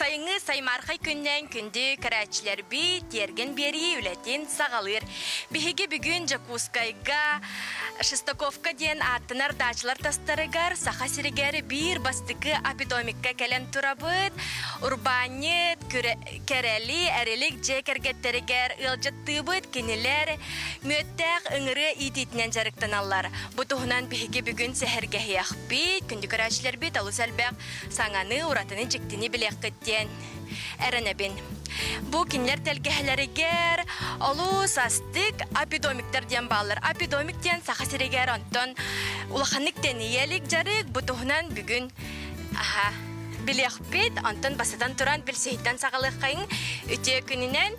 Sayıngı saymarkay künden kündü karaçiler bir tergen beri ületin sağalır. Bihigi bugün Jakuskayga Şistakovka diyen attınar daçlar tastarıgar saha sirigeri bir bastıkı apidomikka kelen turabıt urbanyet kereli erilik cekergetteriger ılcattıbıt kiniler müettek ıngırı iditinen jarıktanallar. Bu tuhunan bihigi bugün sehergehiyak bit kündü karaçiler bit alı selbek sanganı uratını çıktığını bilek kıtten erenebin. Bu kinler telgehleriger olu sastık apidomikler diyen bağlar. Apidomik diyen sahasiriger onton ulakhanlık deniyelik jarık bu tuhunan bugün bilek bit onton basıdan turan bilsehitten sağalık kayın ütüye gününen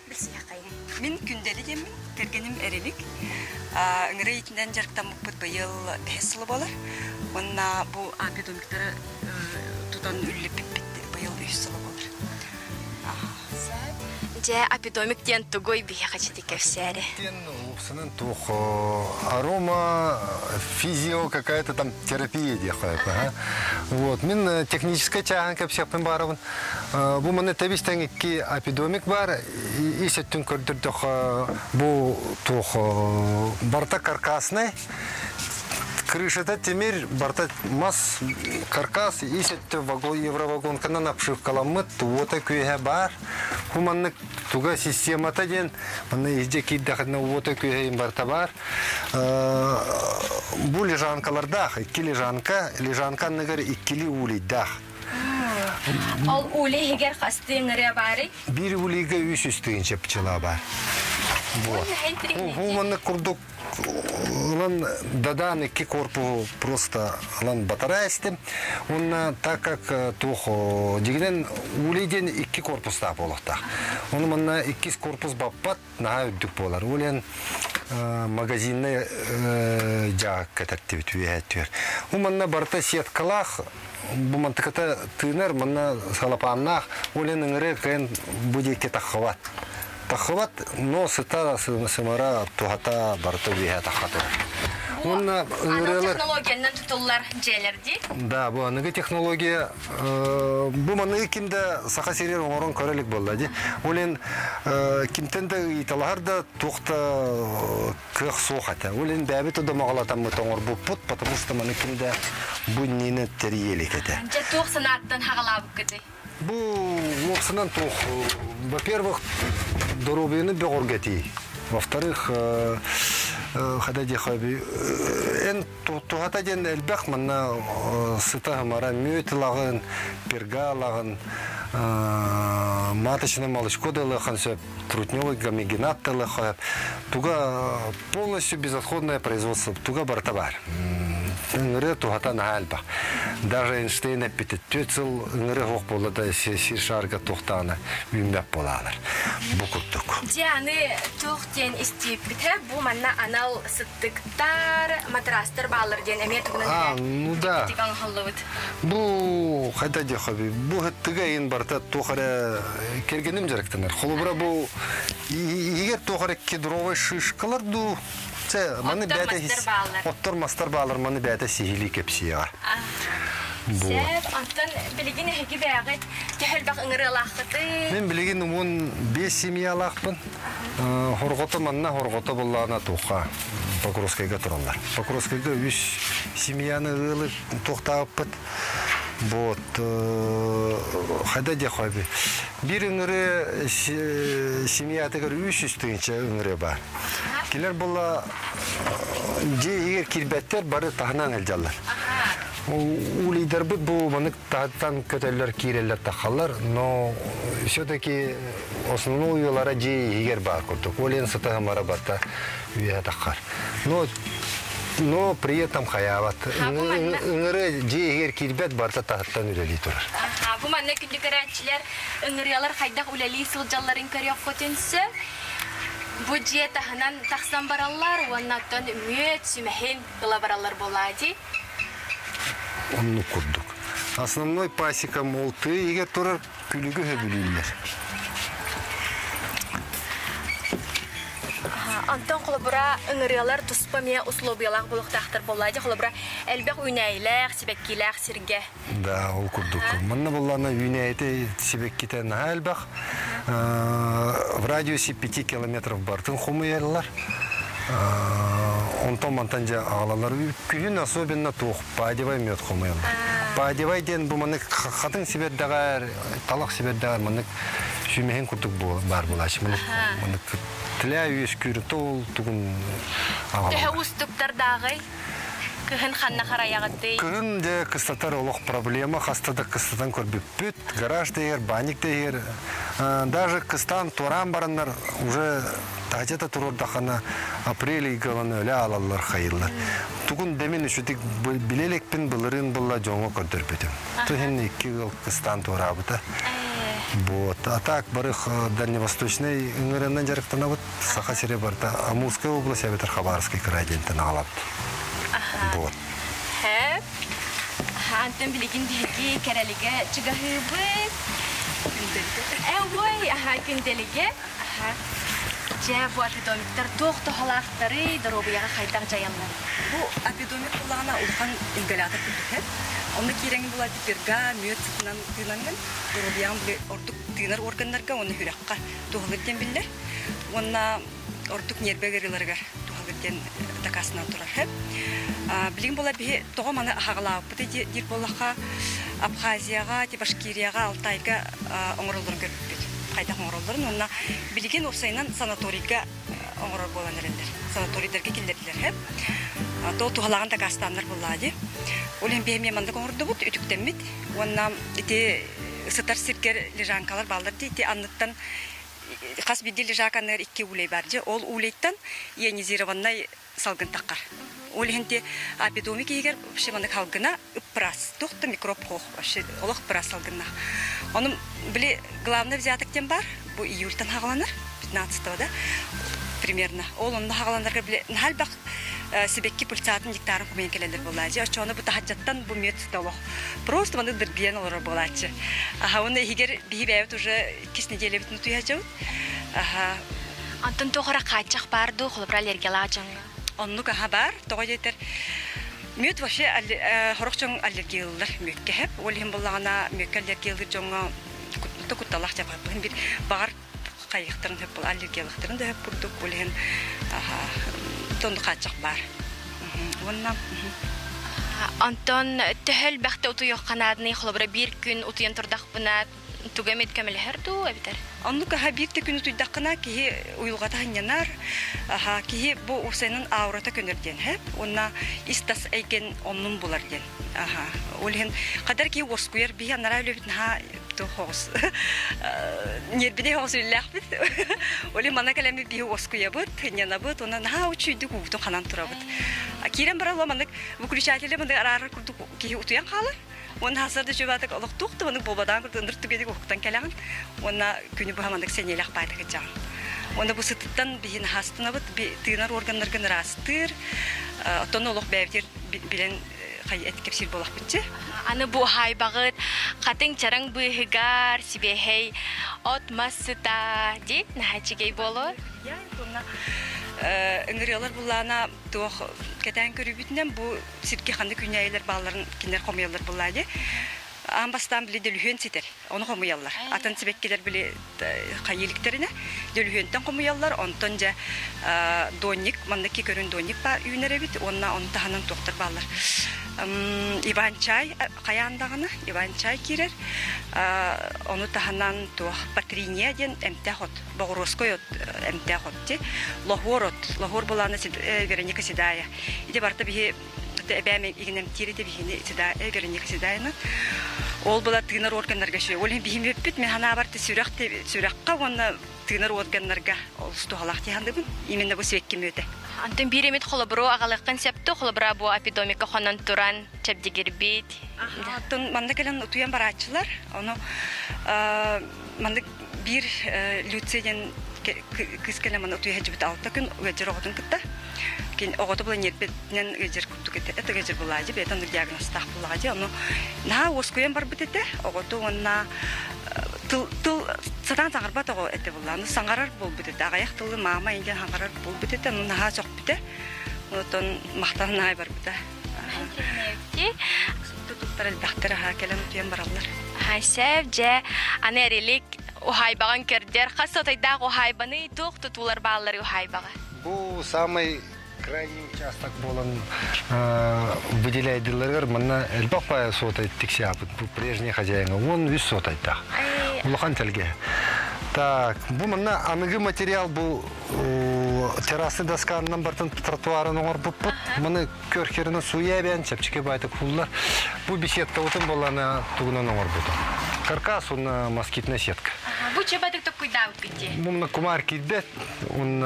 bilseh kayın. Min kündeli demin tergenim erilik. Ngırı itinden jarıktan mukbut bayıl behesili bolar. Onna bu apidomikleri tutan üllü pipit bayıl üssili bolar. Je apidomik diyen tugoy bihe kaçtı kevseri. Сынан тух арома, физио, какая-то там терапия делает. Вот. Мен техническая чаганка всех пимбарован. Бу мане табистен ки апидомик бар и сеттен көрдүрдөх бу тух барта каркасный. Крышата темир, барта мас каркас и сетте вагон евровагон канан обшивкаламыт туота күйе бар. Хуманнык туга системата ден мына издеки дахна уота күйе барта бар. Бу лежанкаларда икки лежанка нагар иккили улидах. Ал уле хегер хасты ңыре бары. Бир улига үс үстүнчө пчела бар. Вот. Хуманнык курдук Лан дадан iki корпус просто лан батарея систем. Он так как тухо дигнен улиден iki корпуста болокта. Он манна iki корпус баппат на үдүк болар. Улен магазинне жак кетип үйөтөр. У манна барта сеткалах бу мантыката тынер манна салапаннах улен ыңыры кен будеке тахват. Тахват, но сыта сымара тухата барта виха тахата. Ана технологиядан тутулар желерди. Да, бу аныгы технология бу маны кимде сахасирер орон көрелик болду. Улен кимтенде италарда тухта кых сохата. Улен бәбит да магалатам тоңор бу пут, потому что маны кимде бу нини терелик эте. Же тух санаттан хагалабып кеди. Бу оксынан тух, во-первых, дорубины бегоргати. Во-вторых, хадади хаби. Эн тухата ден элбах манна сыта мара мөтлагын, пергалагын, маточный молочко делахан все трутневый гамигенат делахан. Туга полностью безотходное производство. Туга бартабар. Нгры тухата на альба. Даже Эйнштейн эпитет төцел нгры хок болада шарга тухтана үмбәп болалар. Бу куттук. Жаны тухтен истипите бу манна анал сыттыктар матрастар балар ден эмет угнан. Ну да. Тиган халлыбыт. Бу хадади хаби. Бу хаттыга ин барта тухара кергеним жарыктанар. Холубра бу егер тухара кедровый шишкалар ду маны бәте оттор мастар балар маны бәте сихили кепсия. Сәп антан билеген хеги бәгыт тәһәл бак ыңгырылахты. Мен билеген он 5 семьялахпын. Хоргото манна хоргото буллана туха. Покровскайга туралар. Покровскайга 3 семьяны ылы тохтаппыт. Вот хадади хаби. Бир ыңгыры семья тегер 300 ыңгыры бар. Келер була же егер кирбеттер бары тахнан элжалар. Улидер бу манык тахтан көтөлөр кирелер тахалар, но все-таки основной уйлара же егер бар курдук. Олен сата мара барта уя тахар. Но при этом хаяват. Ыңгыры же егер кирбет барта тахтан үлели турар. Бу манна күндүкөрәчләр ыңгырялар хайдак үлели сылжалларын көрөк көтөнсө бу же тахнан тахсан бараллар, оннан мүет сүмәһен кыла бараллар болады. Он курдук. Основной пасека молты егер турар күлүгү хөбүлүлөр. Антон холобра ыңырыалар туспамия условиялар булуктахтар боллади. Холобра элбек үйнәйләр, сибеккиләр сирге. Да, ол курдук. Манна булларна үйнәйте сибеккитен әлбәк. В радиусе 5 километров бартын хумыялар. Онтон мантанжа агалалар күн особенно тух падевай мед хумыялар. Падевай ден бу маны хатын сибердагар, талак сибердагар маны шүмеген курдук бар булаш. Маны тилә үеш күртол тугун агалалар. Төһә устуктардагы кыһын ханна хараягыты. Күн де кыстатар олох проблема, хастада кыстатан көрбүппүт, гараж дегер, баник дегер. Даже кыстан туран бараннар уже тажета турурдахана апрель галаны өле алалар хайыллар. Тугун демен үшүтик билелекпин былырын булла жоңго көрдөрбүтүм. Тухин 2 жыл кыстан турабыта. Вот. А так барых дальневосточный ыңырынан жарыктана вот Саха-Сире барда Амурская область, Абитар Хабаровский край дентен алат. Вот. Хэп. Антон билигин биги керелиге чыгахыбы. Ой, күнделиге. Же бу апидомиктер тоқты халақтары дробияға қайтақ жаянлар. Бу апидомик буллагана улхан ингалятор күтүп. Оны киреңи була диперга, мөт сытынан тыйланган. Дробиян бу ордук тыйнар органнарга оны хүрәккә тугылден биллер. Онна ордук нербегерләргә тугылден такасынан турар хәп. Билин була би тога маны хагалап бу дир боллаха Абхазияга, Башкирияга, Алтайга оңролдор көрүп. Кайда оңролдорун онна билген осайнан санаторийга оңрол болгон эрендер. Санаторийдерге килдерлер хеп. Тол тугалаган такастандар буллади. Олен беме мандык оңролду бут үтүктемит. Онна ити сытар сиркер лежанкалар балдар ити анныттан кас бидил лежаканер 2 улей баржы. Ол улейттан ионизированный салгын таккар. Оленте апидомик егер шеманы халгына ипрас тухта микроб хох вообще олох прас салгына. Onun били главный взятоктен бар. Бу июльтан хагаланыр 15-го да примерно. Ол онда хагаланырга били халбак себекки пульсатын диктарын көмен келелер булачы. Ачоны бу тахаджаттан бу мет тавох. Просто маны дырбиен олар булачы. Аха оны егер бибәйт уже 2 неделя бит нутуячы. Аха Антон тогара качак барды, холбра аллергиялар жаңга. Онну ка бар, тога жетер. Мөт вообще хорокчон аллергиялар мөткә хәп. Ол һәм буллагана мөткә аллергиялар жаңга кутталах жапа. Бир бар кайыктырын хәп бул аллергиялыктырын да хәп бурдук. Ол һәм тонды качак бар. Онна Антон төһәл бәхтә утуй канадны холбра бир күн утуян турдак буна тугамет камелһәрду әбитәр. Онну ка бирте күн туйдаккына ки уйлгата ханянар. Аха ки бу усенин аурата көнөрден хәп. Онна истас әйген оннун булар ден. Аха. Олен кадар ки воскуер би янара лебит ха то хос. Нербиде хос ләхбит. Олен мана калами би воскуя бут, яна бут, онна ха учуйду куту ханан турабыт. Кирен барала мандык выключателе мандык арар курду ки утуян калыр. Он хасарды жобатык олық туқты, оны болбадан күрді ұндыр түгедік оқықтан кәліғын. Оны күні бұхамандық сенелік байды кәджағын. Оны бұл сытыттан бейін хастына бұд, тыйнар органларғын растыр, отын олық бәйбдер білен қай әткепсер болақ бүтчі. Аны бұл хай бағыт, қатын чарың бұйығығар, сібехей, отмасыта, дейт, нәхәчігей болу? Ыңырыялар буллана туох кетен көрүбүтүнөн бу сирке ханды күнәйлер балларын кинер комуялар буллады. Амбастан биле делүһөн ситер. Оны комуялар. Атын сибеккелер биле кайылыктерине делүһөнтөн комуялар. Онтон же донник, мандaki көрүн донник ба үйнеребит. Онна онтаханын доктор баллар. Иван чай каяндагына Иван чай кирер. Оны таханан туох патриния ден эмтехот. Богорской эмтехот ти. Лохор буланы Вероника Седая. Иде барта би бәме игенем тирете бихине Седая Вероника Седаяны. Ол була тыйнар органнарга шуй. Ол бихиме бит мен хана барты сүрәккә онна тыйнар органнарга олсту халакты хандыбын. Именно бу свекке мөте. Антон биремет холобро агалык концепты холобра бу эпидемика хонан туран чепдигербит. Антон манда келен утуян барачылар. Оны манда бир Люциден кыскеле мана утуя хәҗбит алты көн үҗер огытын кытта. Кин огыты белән нерпетнән үҗер күптү китте. Это үҗер булады, бетан диагноз тах булады. Аны на оскуян бар бит ите. Огыты онна тыл сата саңарба того эте булланы саңарар болбут эте агаяк тылы мама инде хаңарар болбут эте аны наха сок бите отон мактанай бар бите туттар бахтара ха келен тем баралар Хайсев же анерилик ухайбаган кердер хасатайда ухайбаны тук тутулар баллары ухайбага. Бу самый крайний участок болан выделяйдылар мына элбапа сотай тиксяпыт бу прежний хозяин он вис сотай да. Улахан телге. Так, бу мына аныгы материал бу террасы досканынан бартын тротуарын оңор буппут. Мына көркеріне суябен чапчыке байтык фуллар. Бу беседка отын боланы тугунан оңор буту. Каркас он москитная сетка. Бу чебадык так куйдавыт бити. Бу мына кумар кидбет, он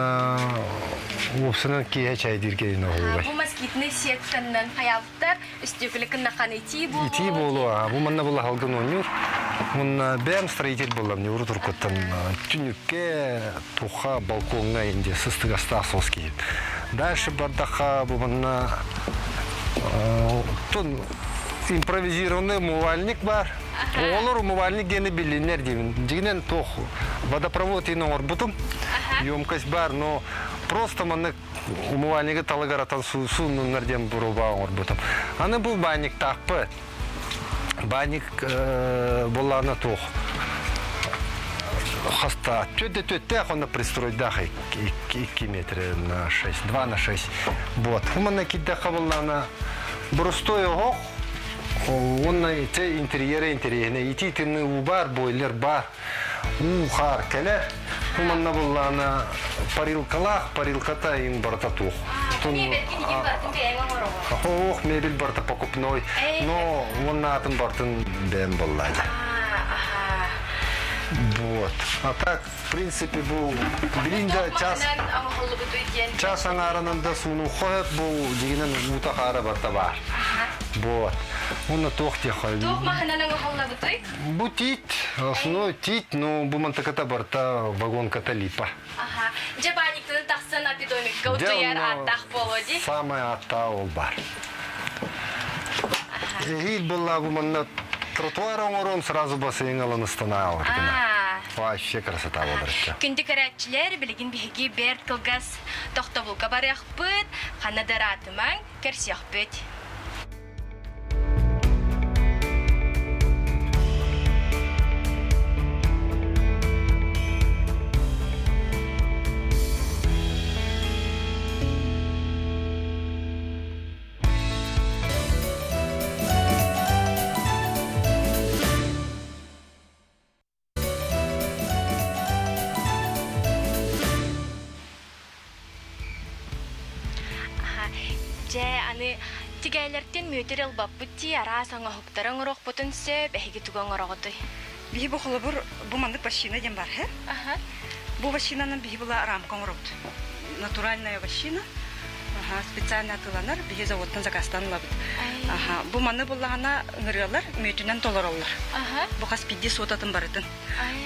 опсынан кие чай диргейін оғылбай. Бу москитный сетканнан хаялттар үстөкілікін нақаны ити болу. Ити болу, бу мына була халгын онюр. Он бәм строитель болам, не урут уркоттан түнүкке, туха, балконга инде сыстыга стасос кейт. Дальше бардаха бу мына тон импровизированный умывальник бар. Олар умывальник гені билинер деймін. Дегенен тоқ водопровод ені орбутым. Емкость бар, но просто маны умывальнигі талыгаратан суының нәрден бұруба орбутым. Аны бұл банник тақпы. Банник боланы тоқ. Хаста. Төтте оны пристроить дахай 2 метра на 6, 2 на 6. Вот. Уманы киддаха боланы брустой оғық. Он те интерьеры интерьерне, ити тыны убар, бойлер бар, ухар келе, уманна буллана парилката им барта тух. Ох, мебель барта покупной, но он на этом бартын бем буллады. Вот. А так, в принципе, был блинда час ангарананда суну хоят был дигинен утахара барта бар. Вот. Он на тохте ходит. Тох махананан охолла бутой? Бу тит, основной тит, но бумантаката барта вагон каталипа. Ага. Джабаниктан тахсан апидомик гаутуяр аттах болоди. Самая атта ол бар. Егил была буманна тротуаром ором сразу бассейн алан останавливал. Вообще красота болдырчы. Күнді көрәтчілер білген бігі берт кылгас тоқтабылға барық бұд, қанадаратыман керсияқ бұд. Тигәйләртен мөтер албаппыти ара саңа хуктарың рох бутын сөп әһиге туган орогыды. Бихи бу холобур бу мандык машина дем бар, хэ? Ага. Бу машинаның бихи була рамка орогд. Натуральная машина. Ага, специально атыланар, бихи заводтан заказтанылабыт. Ага, бу маны буллагана ыңырыалар, мөтүнен толороллар. Ага. Бу хас пидди сотатын барытын.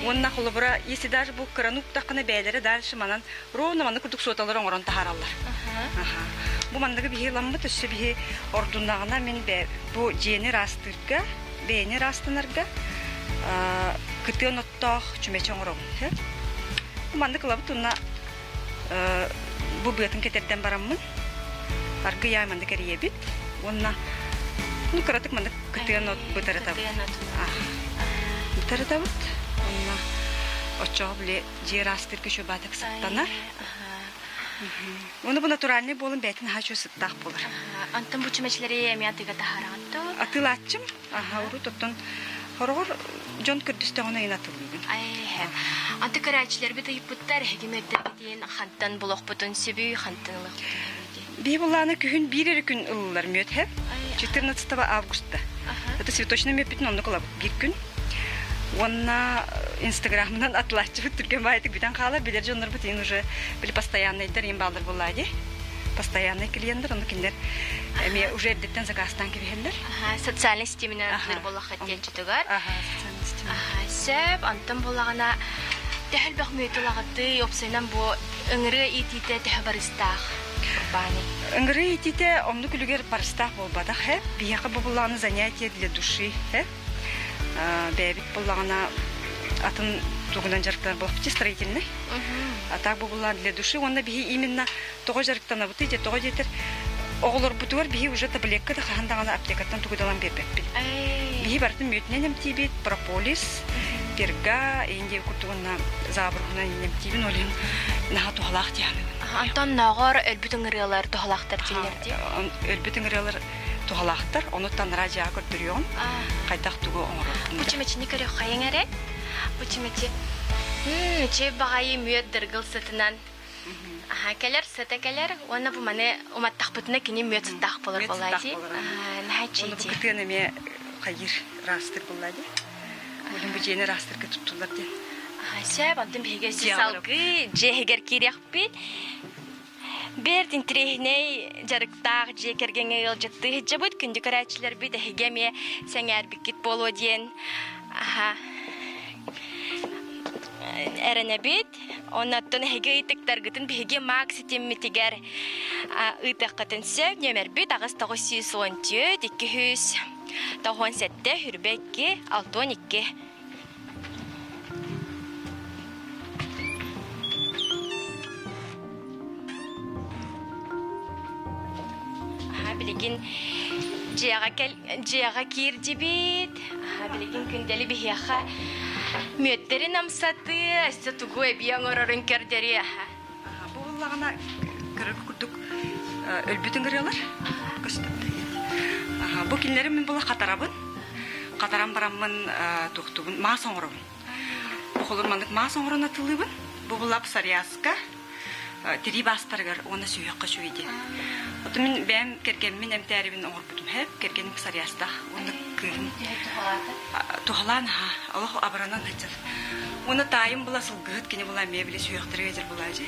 Онна холобура, если даже бу кранук таққаны бәйлері дальше манан ровно маны кудук соталар оңырон тахараллар. Ага. Бу мандагы бихи ламмы төссө бихи ордундагына мен бу жени растырга, бейни растынарга, кытын оттох чүмечен орон. Бу мандагы лабы тунна бу бөтін кетерден бараммын. Аргы яй мандагы риебит. Онна, ну каратык мандагы кытын от бутарата бут. Бутарата бут. Онна, очоғы біле жер растырга шөбатык саттанар. Оны бу натуральный болын бәтін хачу сыттақ болыр. Антын бу чүмечлері еме атыға тахарағанты? Атылатчым. Аха, уру тоттон хорогор жон күрдісті оны ен атылыйын. Анты көрәтчілер біті еппіттар әгіметтер бітейін қанттан бұлық бұтын сөбүй, қанттан ұлық бұтын. Бей боланы күхін бір күн ұлылар мөт хәп. 14 августта. Это цветочный мөт бітін оны қолап бір күн. Онна инстаграмынан атлатчы бит түрген байтык битен кала билер жоннор бутин уже бил постоянныйдар им балдар булады. Постоянный клиенттер, оны киндер эме уже эдден заказтан кебелер. Социальный стиминар булак хаттен чутугар. Социальный стиминар. Сөп антын булагына тәһәл бак мөйтүлагаты опсайнан бу ыңры итите тәһбаристах. Бани. Ыңры итите омну күлүгер барыстах болбада хэ. Бияка бу буланы занятие для души хэ. Бәбит буллагына атын тугунан жарыктан болупчу строительный. А так была для души, он на бихи именно того жарыктан абыты, де того жетер оголор бутугар бихи уже таблетка да хандагана аптекаттан тугудалан бербеппин. Бихи бартын мөтненем тибит, прополис, перга, энде кутугунна забыргуна нем тибин олин наха тухалак тиябын. Антон нагар өлбүтүн ырыалар тухалактар тилерди. Өлбүтүн ырыалар тухалактар, онуттан радио көрдүрүгөн. Кайтак тугу оңор. Бу чимечини көрө хайыңаре. Бу чимечи че багайы мүйөт дыргыл сытынан. Келер сытакелер, оны бу мане уматтакпытына кини мүйөт сыттак болор болайди. Нахачи. Оны бутыны ме кайыр растыр боллади. Улун бу жени растырга туттулар ден. Сәб антын биге салгы жегер кирекпит. Бердин трехней жарыктак жекергене ел жатты. Жабыт күндү карачылар бит хегеме сеңер бикит боло ден. Эрene bit, onattan hege itektargıtın bihege maksitim mitiger ıtakatın sev nömer bit ağız 914 200 97 hürbekki 612. Bilgin ciğağa kirdi bit. Bilgin kündeli bihiyaha müetterin amsatı, işte tuğu ebiyan orarın kerderi. Bu ullağına kırık kurduk ölbütün kırıyorlar. Bu kinlerim min bula katarabın. Kataram baramın tuğtubun, maa soğurun. Bu kolurmanlık maa soğurun atılıyın. Bu bulap sarıyaska. Diri baspargar ona suyakka şuydu. Otumun ben kerkemmin emterimin oğurbudum hep. Kerkenim sarıyasta. Onu kırın. Tuhalan ha. Allah abranan hıçıl. Onu tayım bula sılgıt. Kini bula mebili suyaktırı vedir bulacı.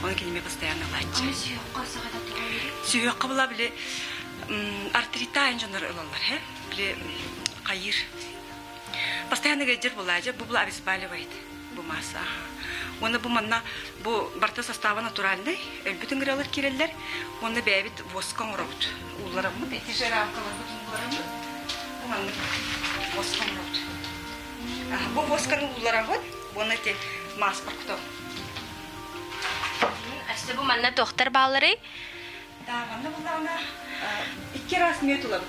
Onu kinime pastayanı layçı. Ama suyakka sağada tuğu. Suyakka bula bile artrita ayıncanlar olanlar hep. Bile kayır. Pastayanı vedir bulacı. Bu bula abisbali vaydı. Bu masa. Onu bu manna bu barta sastava naturalny, ölbütün gıralar kireller. Onu bebit voskan uğrabut. Uğlarabut. Etişe ramkalar bütün uğlarabut. Bu manna voskan uğrabut. Bu voskanı uğlarabut. Onu te mas parkto. İşte bu manna doktor bağları. Da manna bunlarına iki raz miyot ulabut.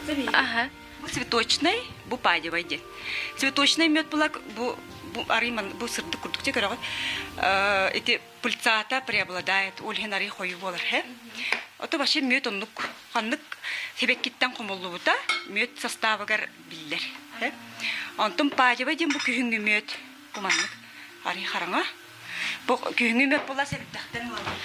Bu цветочный, bu падевайди. Цветочный мед булак bu ариман bu сырды курдукча көрөгөт. Эти пыльцата преобладает, ольхенари хою болар хе. Ото башы мед онлук ханнык себеккиттен комоллубута мед составыгар биллер хе. Антым падевайди bu kühüngü mед буманнык ари хараңа. Bu kühüngü mед була себектен болар.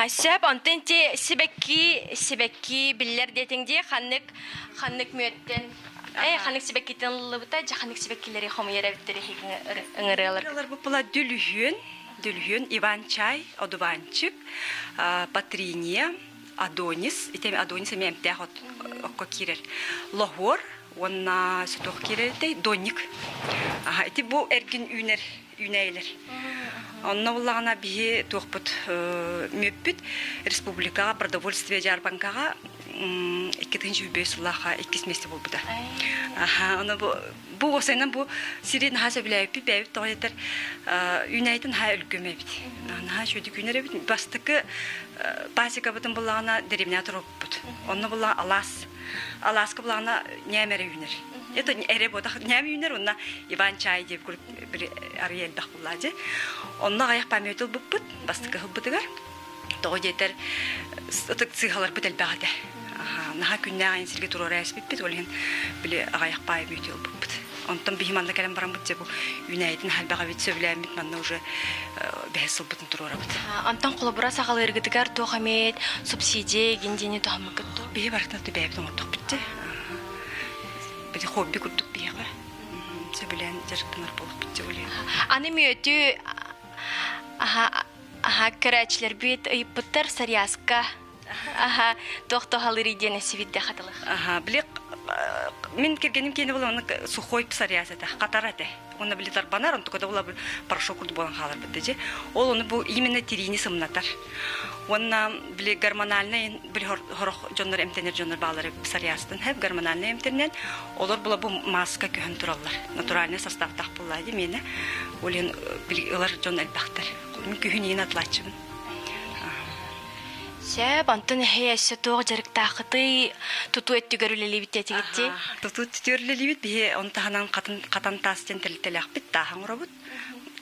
Səb ondan te sibekki biller detengde xanlık müetten xanlık sibekkiten lıbıta xanlık sibekkileri xomu yerevtleri ıngırılar. Bu bula dülhün, Иван-чай, одуванчик, патриния, адонис, итем адонис эмем тахот окко кирер. Лохор, онна сутох кирердей доник. Ити bu эргин үнейлер. Онна буллагана бии тохпут мөппүт республикага продовольствие жарбанкага 2005 2 месте болбуда. Она bu осайнан bu сирин хаса билайпи бэбит тойтер үнейтин ха өлгөмөбүт. Ана шөдү күнөрөбүт. Бастыкы базика бутун буллагана деревнятор оппут. Онна булла Аласка буллагана немере үнер. Это эре бода неме үнер онна Иван-чай деп bir Ariel дахуллажы. Онна аяк памятыл буппут. Бастыкы хыббытыгар. Того жетер ытык цыгалар бутел багада. Наха күннәгән силге турорас биппит олен биле аяк памятыл буппут. Онтон бихиманда келем барам бут жебу үнәйтин халбага бит сөйләмит манна уже бәсел бутын турора бут. Антон колобура сагал эргитигар тохамет субсидия гиндени тохамыкыт. Бие бартын төбәп тоңток битте. Бите хобби курдук бияга. Сөбелән жарыктанар булып битте олен. Аны мөтү карачлар бит ыйыптар сарьяска. Тохтохалыр идене сивитте хатылык. Билек мен кергеним кені бұл оны сухой псариясыда, қатарады. оны биле тарбанар, он тукада була порошок курду болан халар битеже. Ол оны бу именно тирини сымнатар. Онна биле гормональный биле хорох жоннор эмтенер жоннор балары псориастын хеп гормональный эмтенен олар була бу маска көһөн тураллар. Натуральный состав так була ди мене. Олен биле олар жон элбактар. Мен көһүнин атлачыбын. Сәп антын хәясе тоқ жарыктахты туту эттүгөрүлели биттетигитти. Туту төрлели бит бие он таханан катан тастен телтелек бит тахан робот.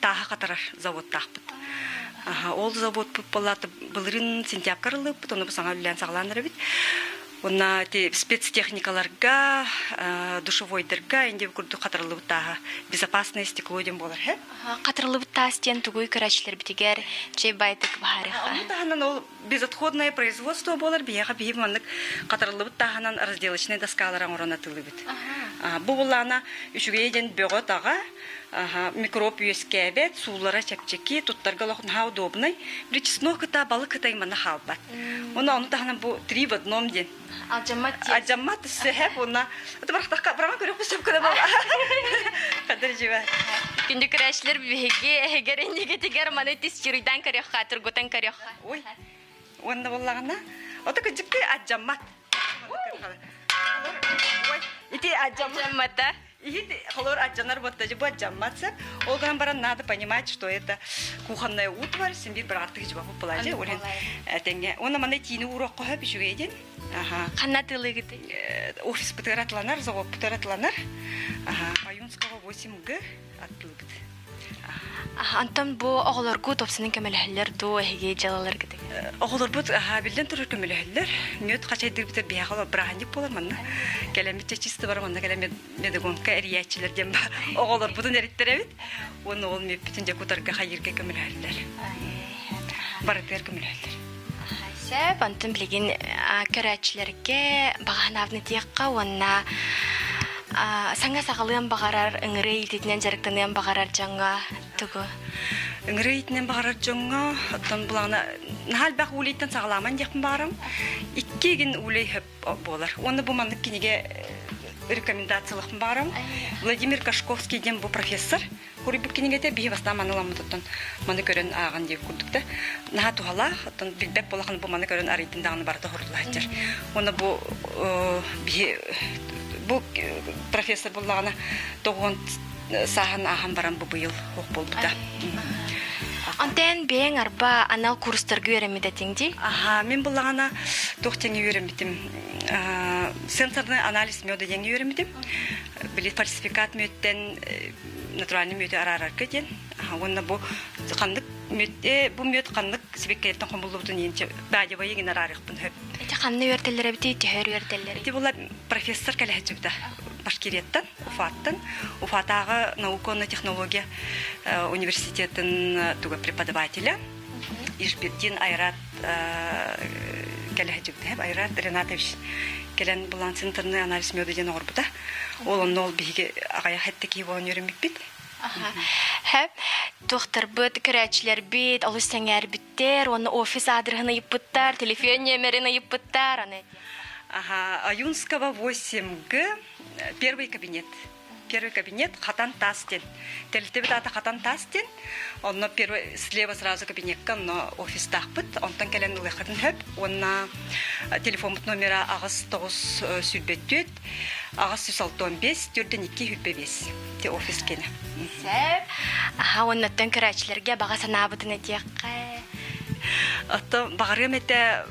Таха катарар завод тахбыт. Ол завод болаты былырын сентябрьлы бит, оны саңа билен сагландырып бит. Онна спецтехникаларга, душевойдерга инде курду катарлы таха безопасное стекло дем болар хэ. Катарлы тастен тугуй карачлар битигер чей байтык баһариха. Таханан ол безотходное производство болар бияга бии маннык катарлы таханан разделочный доскаларан оронатылы бит. Бу булана үчүгейден бөгө тага микроб үескебет суулара чепчеки туттарга лохна удобный бричснох кыта балык кытай мана халбат. Оны таханан бу 3 в 1 ден. Аджамат сехеп она. Это барахтака брама көрөк бисеп кыда бала. Кадыр жива. Күндү карачлар биһиге эгеренеге тигер маны тисчиридан карык хатыр готан карык. Ой. Онда боллагана. Ото кыжыкты аджамат. Ой. Ити Аджамата. И холор аджанар вот даже будет джамматься. Олган баран надо понимать, что это кухонная утварь, семьи браты жива по полаже. Олен тенге. Он на мане тину урок кое пишуеден. Канатылы гыты. Офис путаратланар, завод путаратланар. Паюнского 8Г оттылбыт. Антон бу оголоргу топсынын кемелһеллер ду эге жалалар гыты. Оголор бут билден турur көмөлөһөллөр. Мөт качайдыр бит бияга браханик болар манна. Келемитче чисты бар манна келемет медогонка эриячилер дем. Оголор бутун эриттеребит. Оны ол меп бүтүн жакутарга хайырга көмөлөһөллөр. Барытер көмөлөһөллөр. Сәп антон билген карачларга баганавны тиякка онна саңа сагалыан багарар ыңыры илтетинен жарыктанын багарар жаңга тугу. Ыңыры илтетинен багарар жаңга оттон булана нахал бак улейтен сагаламан жакын барам. 2 ген улей хөп болар. Оны бу мандык кинеге рекомендациялык барам. Владимир Кашковский дем бу профессор. Курибук кинегете бии баста маныламы тоттон маны көрөн аган деп курдукта. Наха тухала оттон билбек болакан бу маны көрөн арыйтындаганы барда хурлаачар. Оны бу бии бу профессор буллагана тогон сахан ахан барам бу быйыл ок болбута. Антен бең арба анал курстарга өремидетиңди? Мен буллагана тохтеңе өремитим. Сенсорный анализ мёда деңе өремитим. Билет фальсификат мөттен натуральный мөтө арарар кетен. Онна бу кандык мөтө бу мөт кандык себеккеттен комбулубутун енче баажа байыгын арарыкпын хөп. Эти канны вертеллер бити төхөр вертеллер. Эти була профессор калехжибда Башкирияттан, Уфаттан, Уфатагы науконная технология университетин туга преподавателя Ишбердин Айрат калехжибда Айрат Ренатович келен булан центрный анализ мёдеден орбута. Ол биге агая хеттеки болон йөрөмүк Хэп доктор бит карачлар бит, алыс сәңәр биттер, оны офис адресына йыппыттар, телефон номерына йыппыттар, аны. Аюнского 8Г, первый кабинет. Первый кабинет Хатан Тастин. Телетебит ата Хатан Тастин. Он первый слева сразу кабинетка, но офис тахбыт. Он там келен улехатын хөп. Он на телефон номера агыс 9 сүрбеттүт. Агыс 165 42 хүппебес. Те офис кене. Сәп. Он наттан карачларга бага санабытын этиякка. Ата багырым эте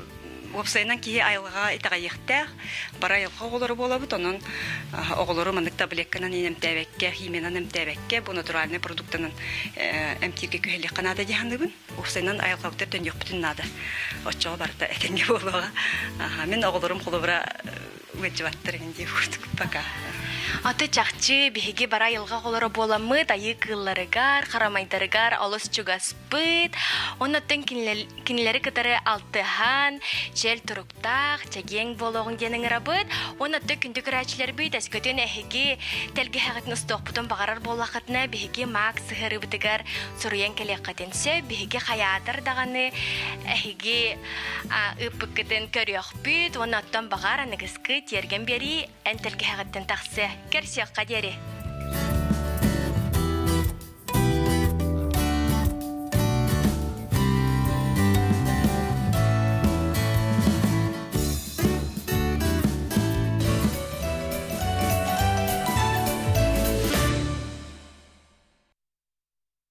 Вопсайнан кие айлыга итагайыктар, бара ялга оголору болабыт, онун оголору мындыкта билеккенен эмтебекке, хименен эмтебекке, бу натуральный продуктанын эмтирге күһелек канада дихандыбын. Вопсайнан айлга өтөрдөн жок бүтүн нада. Оччоо барда экенге болога. Мен оголорум холобра үечбаттыр инде хүрдүк пока. Аты чакчы биһиги бара йылга голары боламы, тайы кылларыгар, карамайдарыгар, алыс чугаспыт. Оннаттан кинилери кытары алтыхан, жел туруктак, чагең бологун денең рабыт. Оннатты күндүк рачлар бит, аскөтөн эхиги телги хагытны стокпутун багарар боллакатына биһиги мак сыгыры битигар суруян келеккатенсе, биһиги хаятыр даганы эхиги ыппыкытын көрөк бит. Оннаттан багар аныгыскы терген бери, энтелги хагыттан таксы. Керсек кадери.